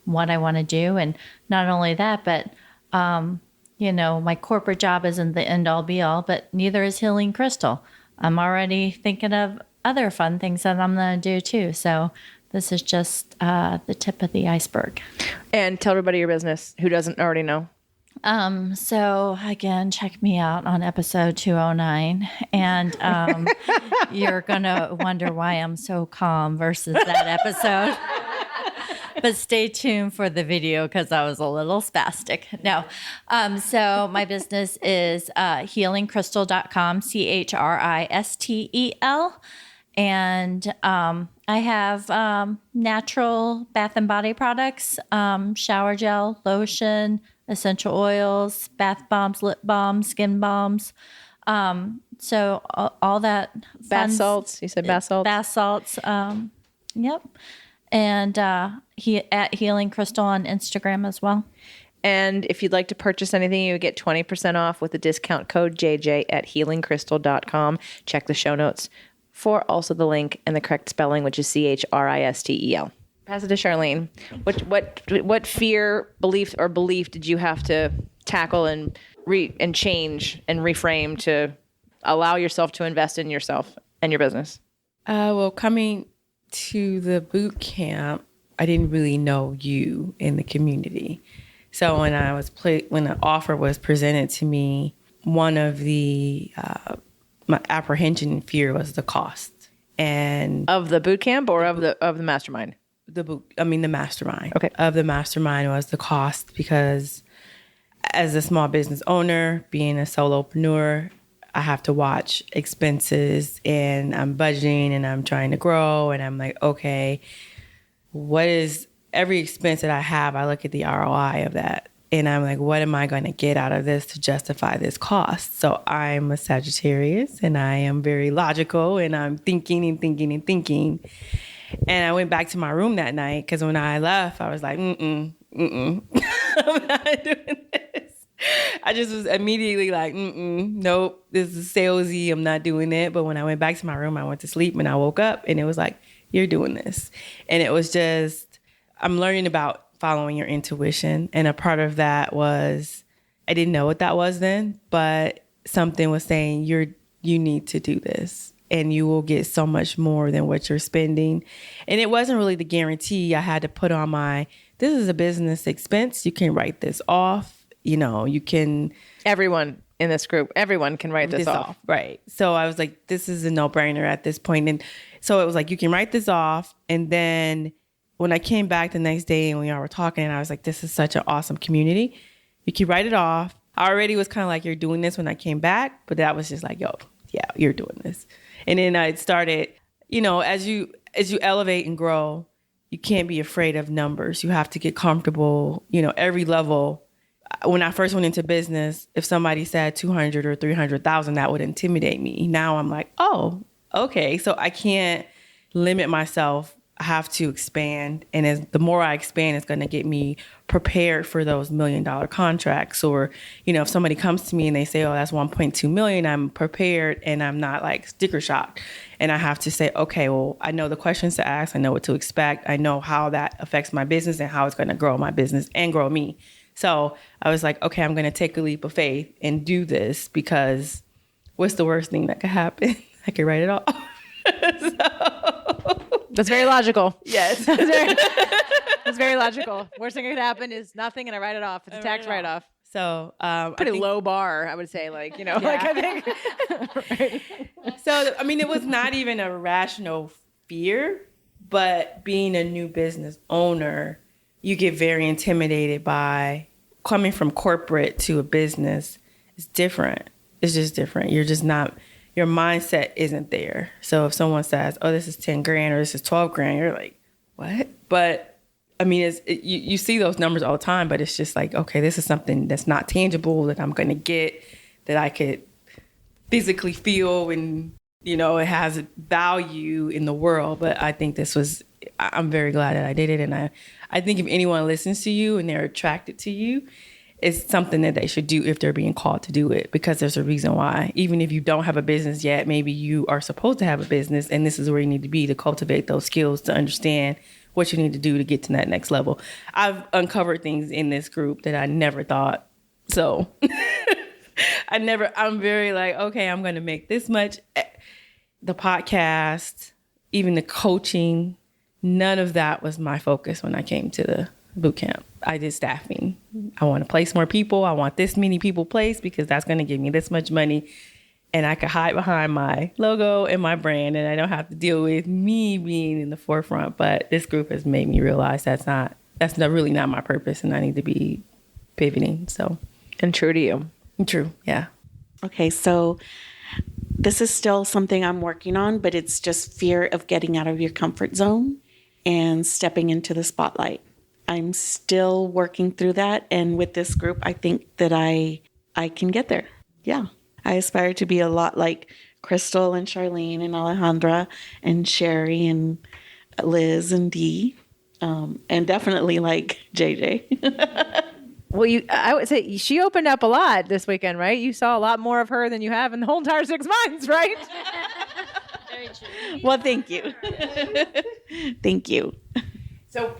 what I want to do. And not only that, but my corporate job isn't the end all be all, but neither is Healing Crystal. I'm already thinking of other fun things that I'm going to do too. So this is just the tip of the iceberg. And tell everybody your business who doesn't already know. So again, check me out on episode 209, and you're going to wonder why I'm so calm versus that episode. But stay tuned for the video because I was a little spastic. No. So my business is healingcrystal.com, CHRISTEL. And I have natural bath and body products, shower gel, lotion, essential oils, bath bombs, lip balms, skin balms. So all that. Bath salts. You said bath salts? Bath salts. Yep. And at Healing Crystal on Instagram as well. And if you'd like to purchase anything, you would get 20% off with the discount code JJ at healingcrystal.com. Check the show notes for also the link and the correct spelling, which is CHRISTEL. Pass it to Charlene. What fear, belief did you have to tackle and change and reframe to allow yourself to invest in yourself and your business? Well, coming to the boot camp, I didn't really know you in the community. So when the offer was presented to me, one of the my apprehension and fear was the cost. And of the boot camp or of the mastermind? The mastermind. Okay. Of the mastermind was the cost, because as a small business owner, being a solopreneur, I have to watch expenses, and I'm budgeting and I'm trying to grow, and I'm like, okay, what is every expense that I have? I look at the ROI of that, and I'm like, what am I going to get out of this to justify this cost? So I'm a Sagittarius, and I am very logical, and I'm thinking and thinking and thinking. And I went back to my room that night because when I left, I was like, I'm not doing this. I just was immediately like, nope, this is salesy. I'm not doing it. But when I went back to my room, I went to sleep and I woke up and it was like, you're doing this. And it was just, I'm learning about following your intuition. And a part of that was, I didn't know what that was then, but something was saying, you need to do this. And you will get so much more than what you're spending. And it wasn't really the guarantee. I had to put on this is a business expense. You can write this off. You can. Everyone in this group, everyone can write this off. Right. So I was like, this is a no-brainer at this point. And so it was like, you can write this off. And then when I came back the next day and we all were talking, and I was like, this is such an awesome community. You can write it off. I already was kind of like, you're doing this when I came back, but that was just like, yo, yeah, you're doing this. And then I started, as you elevate and grow, you can't be afraid of numbers. You have to get comfortable, every level. When I first went into business, if somebody said 200 or 300,000, that would intimidate me. Now I'm like, oh, okay. So I can't limit myself. I have to expand. And the more I expand, it's going to get me prepared for those $1 million contracts. Or, if somebody comes to me and they say, oh, that's 1.2 million, I'm prepared and I'm not like sticker shock. And I have to say, okay, well, I know the questions to ask. I know what to expect. I know how that affects my business and how it's going to grow my business and grow me. So I was like, okay, I'm going to take a leap of faith and do this, because what's the worst thing that could happen? I could write it off. That's very logical. Yes. That's very logical. Worst thing that could happen is nothing, and I write it off. It's a tax write-off. So pretty low bar, I would say. Like, like I think. Right. So, it was not even a rational fear, but being a new business owner, you get very intimidated by coming from corporate to a business. It's different. It's just different. You're just not, your mindset isn't there. So if someone says, oh, this is 10 grand or this is 12 grand, you're like, what? But you see those numbers all the time, but it's just like, okay, this is something that's not tangible that I'm going to get, that I could physically feel, and, it has value in the world. But I think I'm very glad that I did it. And I think if anyone listens to you and they're attracted to you, it's something that they should do if they're being called to do it, because there's a reason why. Even if you don't have a business yet, maybe you are supposed to have a business, and this is where you need to be to cultivate those skills, to understand what you need to do to get to that next level. I've uncovered things in this group that I never thought. So I'm very like, okay, I'm going to make this much. The podcast, even the coaching, none of that was my focus when I came to the boot camp. I did staffing. I want to place more people. I want this many people placed, because that's going to give me this much money. And I could hide behind my logo and my brand, and I don't have to deal with me being in the forefront. But this group has made me realize that's really not my purpose, and I need to be pivoting. So, And true to you. True. Yeah. Okay. So this is still something I'm working on, but it's just fear of getting out of your comfort zone and stepping into the spotlight. I'm still working through that. And with this group, I think that I can get there. Yeah. I aspire to be a lot like Crystal and Charlene and Alejandra and Sherry and Liz and Dee. And definitely like JJ. Well, I would say she opened up a lot this weekend, right? You saw a lot more of her than you have in the whole entire 6 months, right? Very true. Well, thank you. Thank you. So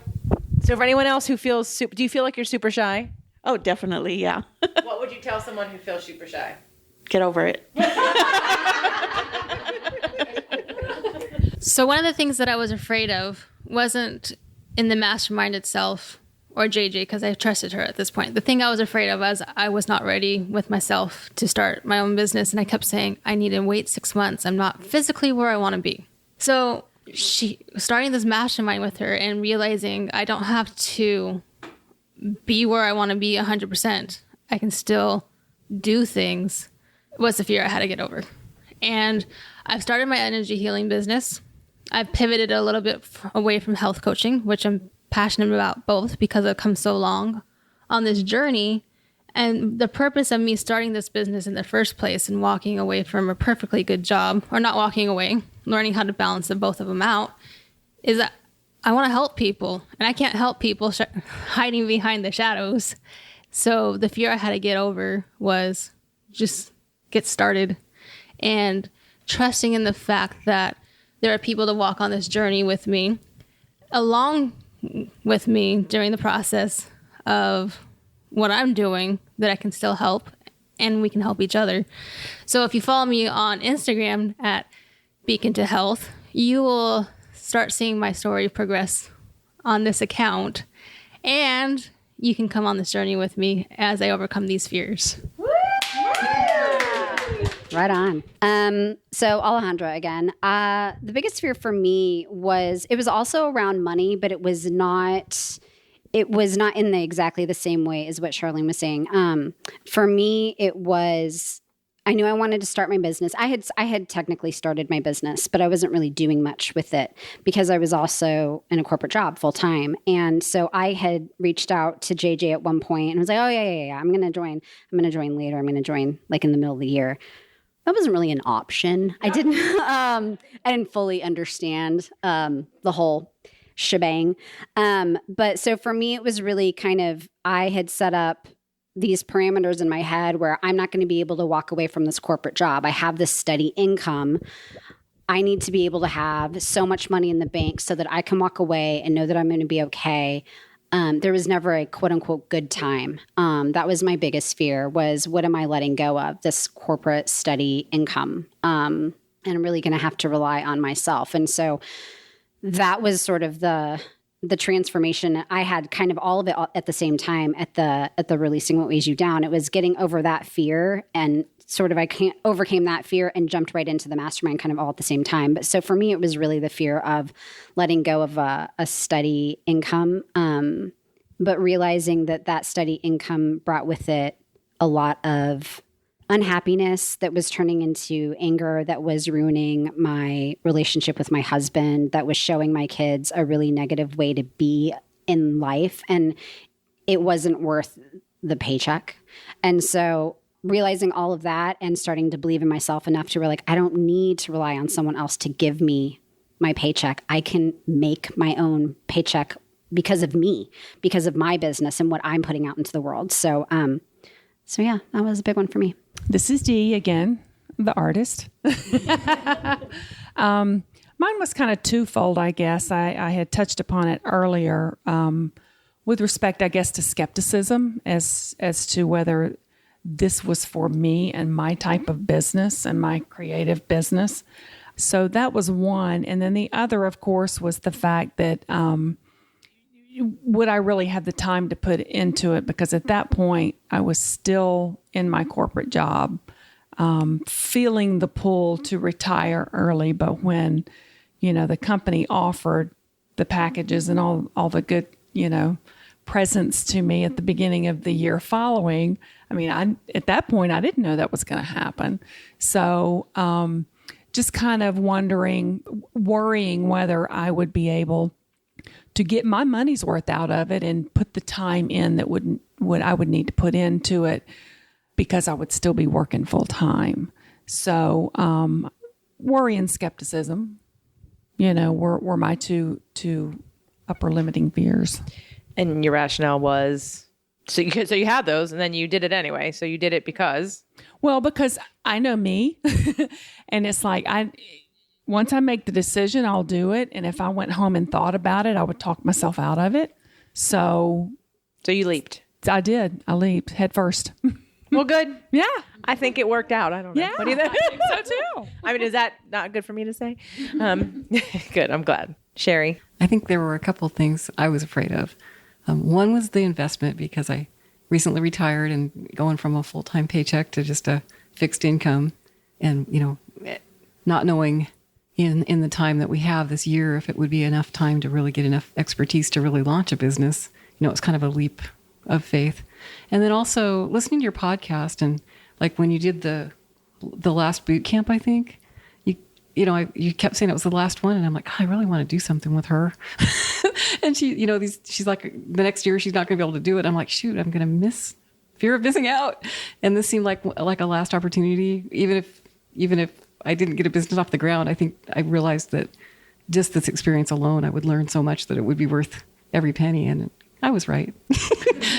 for anyone else who feels do you feel like you're super shy? Oh, definitely. Yeah. What would you tell someone who feels super shy? Get over it. So one of the things that I was afraid of wasn't in the mastermind itself or JJ, because I trusted her at this point. The thing I was afraid of was I was not ready with myself to start my own business. And I kept saying, I need to wait 6 months. I'm not physically where I want to be. So starting this mastermind with her and realizing I don't have to be where I want to be 100%. I can still do things was the fear I had to get over. And I've started my energy healing business. I've pivoted a little bit away from health coaching, which I'm passionate about both because I've come so long on this journey. And the purpose of me starting this business in the first place and walking away from a perfectly good job, or not walking away, learning how to balance the both of them out, is that I want to help people. And I can't help people hiding behind the shadows. So the fear I had to get over was just get started and trusting in the fact that there are people to walk on this journey with me, along with me during the process of what I'm doing, that I can still help and we can help each other. So if you follow me on Instagram at Beacon to Health, you will start seeing my story progress on this account, and you can come on this journey with me as I overcome these fears. Right on. So Alejandra again. The biggest fear for me was, it was also around money, but it was not in exactly the same way as what Charlene was saying. For me, it was, I knew I wanted to start my business. I had technically started my business, but I wasn't really doing much with it because I was also in a corporate job full time. And so I had reached out to JJ at one point and was like, oh yeah. I'm going to join later. I'm going to join like in the middle of the year. That wasn't really an option. I didn't fully understand the whole shebang. But so for me, it was really kind of, I had set up these parameters in my head where I'm not going to be able to walk away from this corporate job. I have this steady income. I need to be able to have so much money in the bank so that I can walk away and know that I'm going to be okay. There was never a quote unquote good time. That was my biggest fear, was what am I letting go of, this corporate steady income? And I'm really going to have to rely on myself. And so that was sort of the transformation. I had kind of all of it at the same time at the Releasing What Weighs You Down. It was getting over that fear, and sort of overcame that fear and jumped right into the mastermind kind of all at the same time. But so for me, it was really the fear of letting go of a steady income, but realizing that steady income brought with it a lot of unhappiness that was turning into anger, that was ruining my relationship with my husband, that was showing my kids a really negative way to be in life. And it wasn't worth the paycheck. And so realizing all of that and starting to believe in myself enough to realize I don't need to rely on someone else to give me my paycheck. I can make my own paycheck because of me, because of my business and what I'm putting out into the world. So yeah, that was a big one for me. This is Dee again, the artist. Mine was kind of twofold, I guess. I had touched upon it earlier with respect, I guess, to skepticism as to whether this was for me and my type of business and my creative business. So that was one. And then the other, of course, was the fact that would I really have the time to put into it? Because at that point, I was still in my corporate job, feeling the pull to retire early. But when, the company offered the packages and all the good, presents to me at the beginning of the year following, at that point, I didn't know that was going to happen. So just kind of worrying whether I would be able to get my money's worth out of it and put the time in that I would need to put into it, because I would still be working full time. So worry and skepticism, were my two upper limiting fears. And your rationale was, so you had those and then you did it anyway. So you did it because? Well, because I know me and it's like, once I make the decision, I'll do it. And if I went home and thought about it, I would talk myself out of it. So you leaped. I did. I leaped head first. Well, good. Yeah. I think it worked out. I don't know. Yeah, What do you think? I think so too. Is that not good for me to say? Good. I'm glad. Sherry? I think there were a couple things I was afraid of. One was the investment, because I recently retired and going from a full-time paycheck to just a fixed income, and, not knowing in the time that we have this year, if it would be enough time to really get enough expertise to really launch a business. It's kind of a leap of faith. And then also listening to your podcast, and like when you did the last boot camp, I think you kept saying it was the last one, and I'm like, I really want to do something with her. And she, she's like, the next year she's not going to be able to do it. I'm like, shoot, I'm going to fear of missing out. And this seemed like a last opportunity, even if I didn't get a business off the ground. I think I realized that just this experience alone, I would learn so much that it would be worth every penny. And I was right.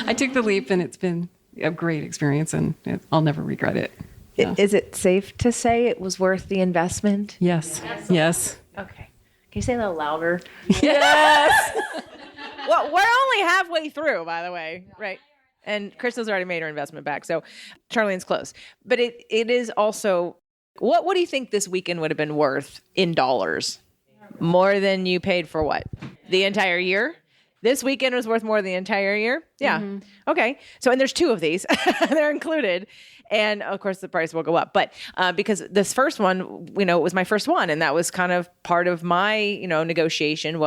I took the leap, and it's been a great experience, and I'll never regret it. Yeah. Is it safe to say it was worth the investment? Yes. Yes. Okay. Can you say that louder? Yes. Well, we're only halfway through, by the way, right? And Crystal's already made her investment back, so Charlene's close. But it is also, what do you think this weekend would have been worth in dollars? More than you paid for what? The entire year? This weekend was worth more than the entire year. Yeah. Okay. So, and there's 2 of these, they're included. And of course the price will go up, but because this first one, it was my first one. And that was kind of part of my, negotiation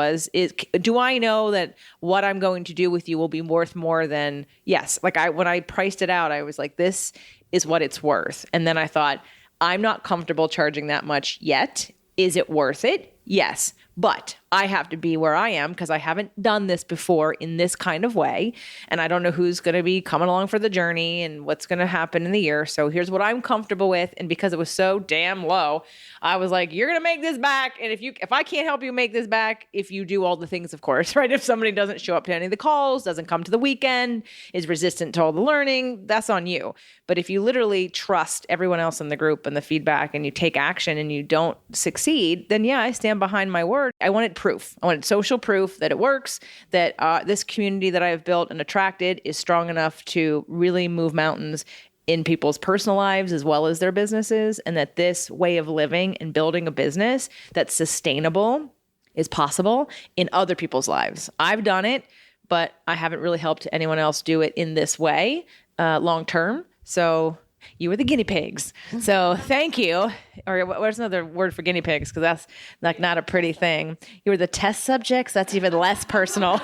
do I know that what I'm going to do with you will be worth more than, yes. Like when I priced it out, I was like, this is what it's worth. And then I thought, I'm not comfortable charging that much yet. Is it worth it? Yes. But I have to be where I am because I haven't done this before in this kind of way. And I don't know who's going to be coming along for the journey and what's going to happen in the year. So here's what I'm comfortable with. And because it was so damn low, I was like, you're going to make this back. And if I can't help you make this back, if you do all the things, of course, right? If somebody doesn't show up to any of the calls, doesn't come to the weekend, is resistant to all the learning, that's on you. But if you literally trust everyone else in the group and the feedback and you take action and you don't succeed, then yeah, I stand behind my word. I wanted proof. I wanted social proof that it works, that this community that I have built and attracted is strong enough to really move mountains in people's personal lives as well as their businesses, and that this way of living and building a business that's sustainable is possible in other people's lives. I've done it, but I haven't really helped anyone else do it in this way long term. So you were the guinea pigs. So thank you. Or what's another word for guinea pigs? Because that's like not a pretty thing. You were the test subjects. That's even less personal.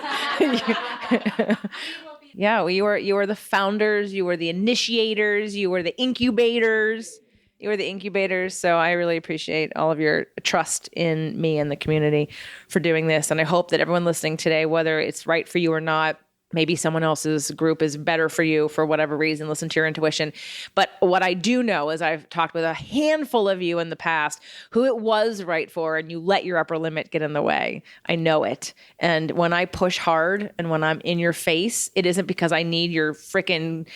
Yeah, well, you were the founders. You were the initiators. You were the incubators. So I really appreciate all of your trust in me and the community for doing this. And I hope that everyone listening today, whether it's right for you or not, maybe someone else's group is better for you for whatever reason. Listen to your intuition. But what I do know is I've talked with a handful of you in the past who it was right for, and you let your upper limit get in the way. I know it. And when I push hard and when I'm in your face, it isn't because I need your freaking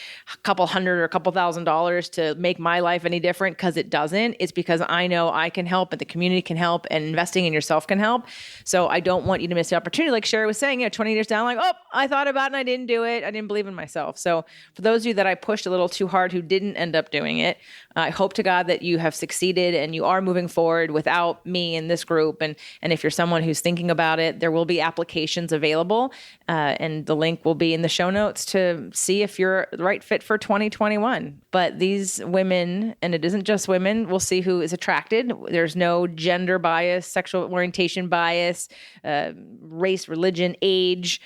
couple hundred or a couple $1,000s to make my life any different, because it doesn't. It's because I know I can help and the community can help and investing in yourself can help. So I don't want you to miss the opportunity. Like Sherry was saying, 20 years down, like, oh, I thought about it and I didn't do it. I didn't believe in myself. So for those of you that I pushed a little too hard who didn't end up doing it, I hope to God that you have succeeded and you are moving forward without me in this group. And if you're someone who's thinking about it, there will be applications available. And the link will be in the show notes to see if you're the right fit for 2021. But these women, and it isn't just women, we'll see who is attracted. There's no gender bias, sexual orientation bias, race, religion, age,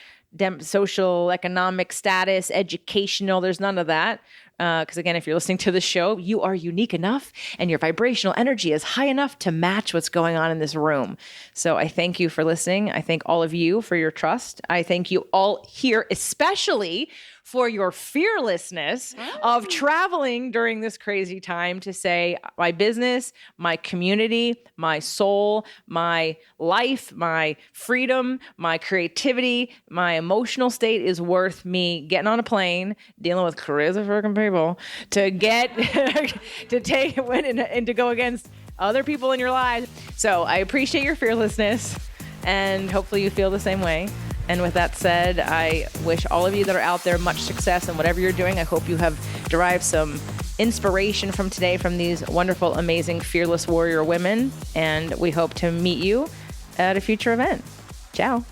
social, economic status, educational. There's none of that. Because again, if you're listening to the show, you are unique enough and your vibrational energy is high enough to match what's going on in this room. So I thank you for listening. I thank all of you for your trust. I thank you all here, especially for your fearlessness of traveling during this crazy time to say my business, my community, my soul, my life, my freedom, my creativity, my emotional state is worth me getting on a plane, dealing with crazy freaking people to get to take and to go against other people in your lives. So I appreciate your fearlessness and hopefully you feel the same way. And with that said, I wish all of you that are out there much success in whatever you're doing. I hope you have derived some inspiration from today from these wonderful, amazing, fearless warrior women. And we hope to meet you at a future event. Ciao.